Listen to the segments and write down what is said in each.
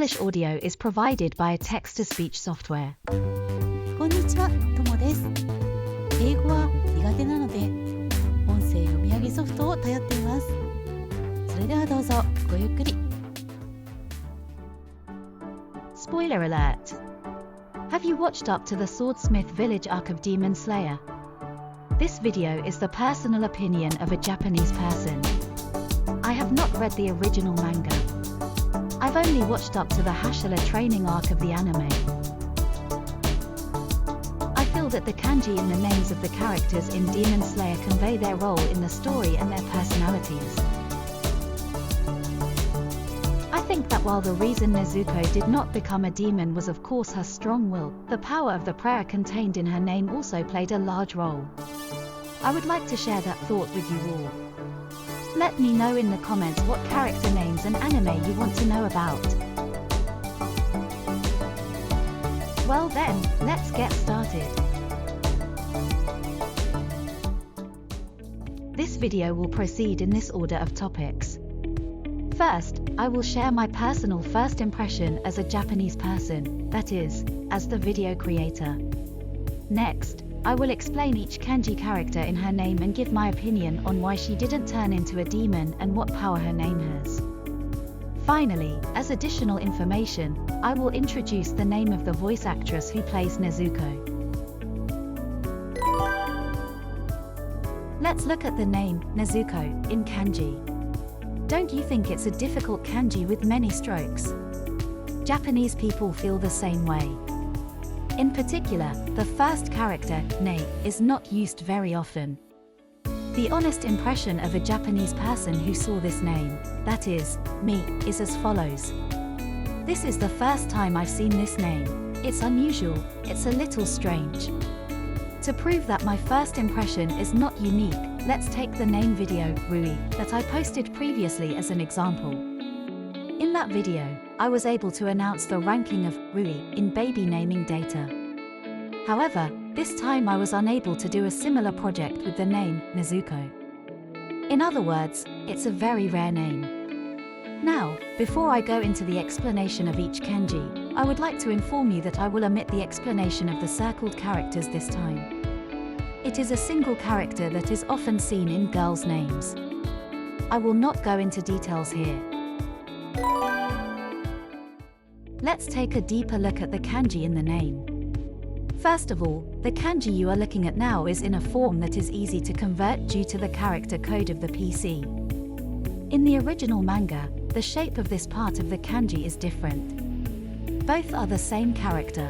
English audio is provided by a text-to-speech software. こんにちは、ともです。英語は苦手なので、音声読み上げソフトを頼っています。それではどうぞごゆっくり。Spoiler alert! Have you watched up to the Swordsmith Village arc of Demon Slayer? This video is the personal opinion of a Japanese person. I have not read the original manga. I've only watched up to the Hashira training arc of the anime. I feel that the kanji in the names of the characters in Demon Slayer convey their role in the story and their personalities. I think that while the reason Nezuko did not become a demon was of course her strong will, the power of the prayer contained in her name also played a large role. I would like to share that thought with you all. Let me know in the comments what character names and anime you want to know about. Well then, let's get started. This video will proceed in this order of topics. First, I will share my personal first impression as a Japanese person, that is, as the video creator. Next, I will explain each kanji character in her name and give my opinion on why she didn't turn into a demon and what power her name has. Finally, as additional information, I will introduce the name of the voice actress who plays Nezuko. Let's look at the name, Nezuko, in kanji. Don't you think it's a difficult kanji with many strokes? Japanese people feel the same way. In particular, the first character, ne, is not used very often. The honest impression of a Japanese person who saw this name, that is, me, is as follows. This is the first time I've seen this name. It's unusual, it's a little strange. To prove that my first impression is not unique, let's take the name video, Rui, that I posted previously as an example. In that video, I was able to announce the ranking of Rui in baby naming data. However, this time I was unable to do a similar project with the name Nezuko. In other words, it's a very rare name. Now, before I go into the explanation of each kanji, I would like to inform you that I will omit the explanation of the circled characters this time. It is a single character that is often seen in girls' names. I will not go into details here. Let's take a deeper look at the kanji in the name. First of all, the kanji you are looking at now is in a form that is easy to convert due to the character code of the PC. In the original manga, the shape of this part of the kanji is different. Both are the same character.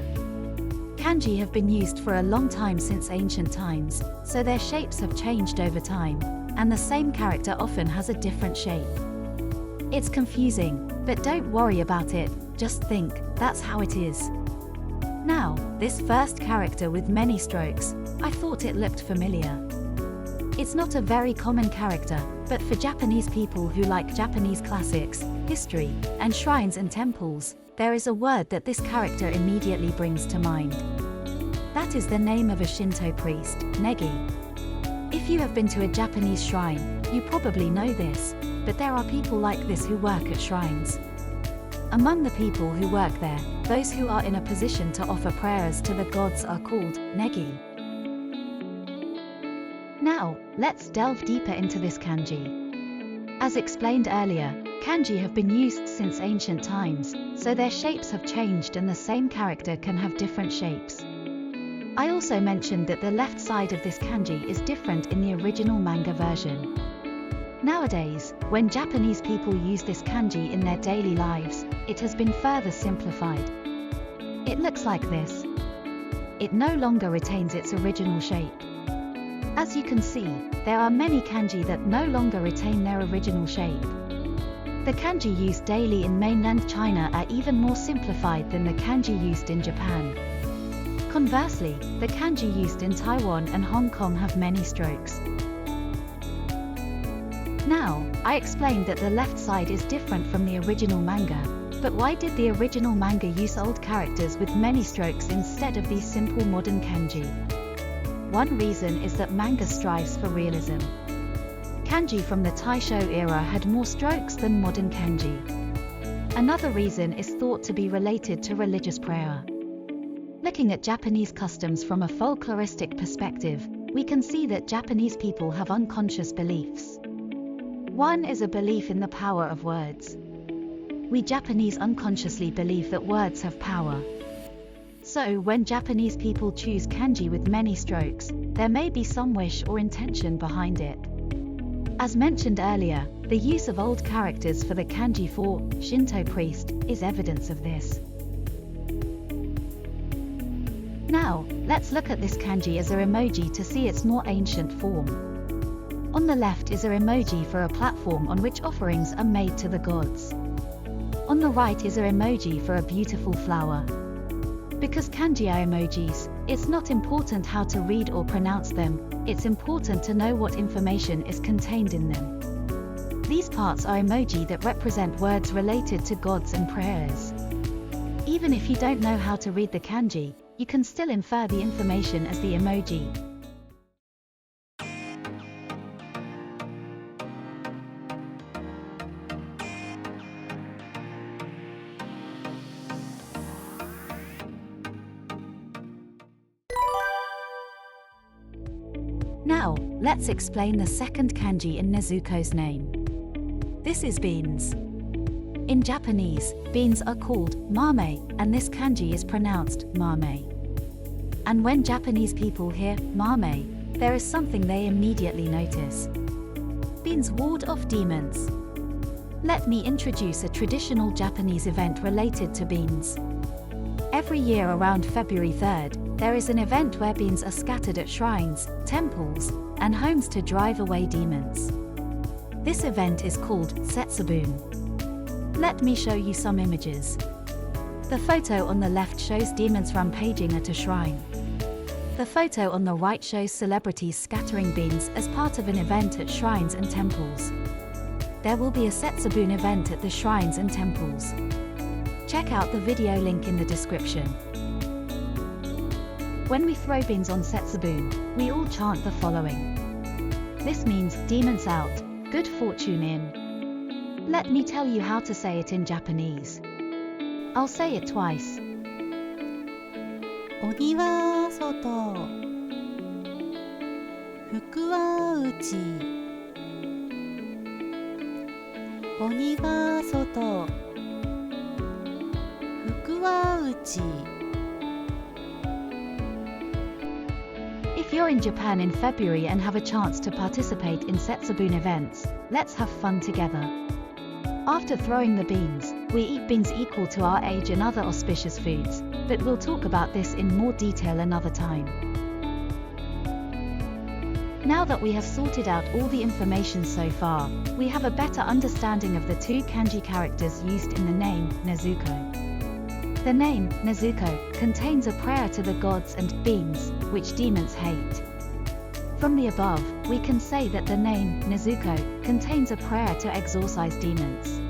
Kanji have been used for a long time since ancient times, so their shapes have changed over time, and the same character often has a different shape. It's confusing, but don't worry about it, just think, that's how it is. Now, this first character with many strokes, I thought it looked familiar. It's not a very common character, but for Japanese people who like Japanese classics, history, and shrines and temples, there is a word that this character immediately brings to mind. That is the name of a Shinto priest, Negi. If you have been to a Japanese shrine, you probably know this, but there are people like this who work at shrines. Among the people who work there, those who are in a position to offer prayers to the gods are called Negi. Now, let's delve deeper into this kanji. As explained earlier, kanji have been used since ancient times, so their shapes have changed and the same character can have different shapes. I also mentioned that the left side of this kanji is different in the original manga version. Nowadays, when Japanese people use this kanji in their daily lives, it has been further simplified. It looks like this. It no longer retains its original shape. As you can see, there are many kanji that no longer retain their original shape. The kanji used daily in mainland China are even more simplified than the kanji used in Japan. Conversely, the kanji used in Taiwan and Hong Kong have many strokes. Now, I explained that the left side is different from the original manga, but why did the original manga use old characters with many strokes instead of these simple modern kanji? One reason is that manga strives for realism. Kanji from the Taisho era had more strokes than modern kanji. Another reason is thought to be related to religious prayer. Looking at Japanese customs from a folkloristic perspective, we can see that Japanese people have unconscious beliefs. One is a belief in the power of words. We Japanese unconsciously believe that words have power. So when Japanese people choose kanji with many strokes, there may be some wish or intention behind it. As mentioned earlier, the use of old characters for the kanji for Shinto priest is evidence of this. Now, let's look at this kanji as a emoji to see its more ancient form. On the left is a emoji for a platform on which offerings are made to the gods. On the right is a emoji for a beautiful flower. Because kanji are emojis, it's not important how to read or pronounce them, it's important to know what information is contained in them. These parts are emoji that represent words related to gods and prayers. Even if you don't know how to read the kanji, you can still infer the information as the emoji. Now, let's explain the second kanji in Nezuko's name. This is beans. In Japanese, beans are called mame, and this kanji is pronounced mame. And when Japanese people hear mame, there is something they immediately notice. Beans ward off demons. Let me introduce a traditional Japanese event related to beans. Every year around February 3rd, there is an event where beans are scattered at shrines, temples, and homes to drive away demons. This event is called Setsubun. Let me show you some images. The photo on the left shows demons rampaging at a shrine. The photo on the right shows celebrities scattering beans as part of an event at shrines and temples. There will be a Setsubun event at the shrines and temples. Check out the video link in the description. When we throw beans on Setsubun, we all chant the following. This means demons out, good fortune in. Let me tell you how to say it in Japanese. I'll say it twice. 鬼は外、福は内。鬼は外、福は内。If you're in Japan in February and have a chance to participate in Setsubun events, let's have fun together. After throwing the beans, we eat beans equal to our age and other auspicious foods, but we'll talk about this in more detail another time. Now that we have sorted out all the information so far, we have a better understanding of the two kanji characters used in the name Nezuko. The name Nezuko contains a prayer to the gods and beans, which demons hate. From the above, we can say that the name Nezuko contains a prayer to exorcise demons.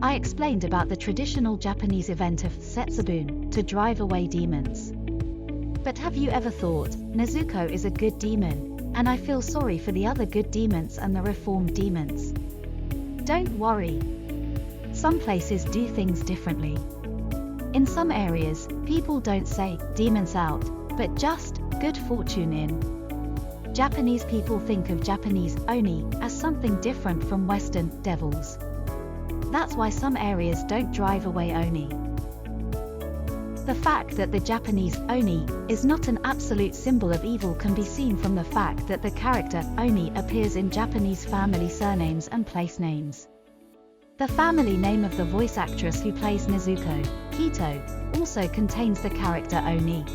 I explained about the traditional Japanese event of Setsubun, to drive away demons. But have you ever thought, Nezuko is a good demon, and I feel sorry for the other good demons and the reformed demons? Don't worry. Some places do things differently. In some areas, people don't say, demons out, but just, good fortune in. Japanese people think of Japanese oni as something different from Western devils. That's why some areas don't drive away oni. The fact that the Japanese oni is not an absolute symbol of evil can be seen from the fact that the character oni appears in Japanese family surnames and place names. The family name of the voice actress who plays Nezuko, Kyoto, also contains the character oni.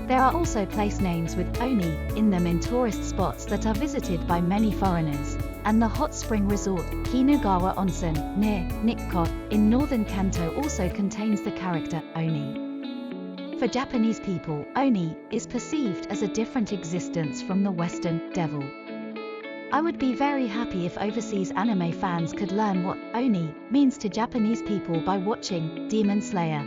There are also place names with oni in them in tourist spots that are visited by many foreigners, and the hot spring resort Kinugawa Onsen near Nikko in northern Kanto also contains the character oni. For Japanese people, oni is perceived as a different existence from the Western devil. I would be very happy if overseas anime fans could learn what oni means to Japanese people by watching Demon Slayer.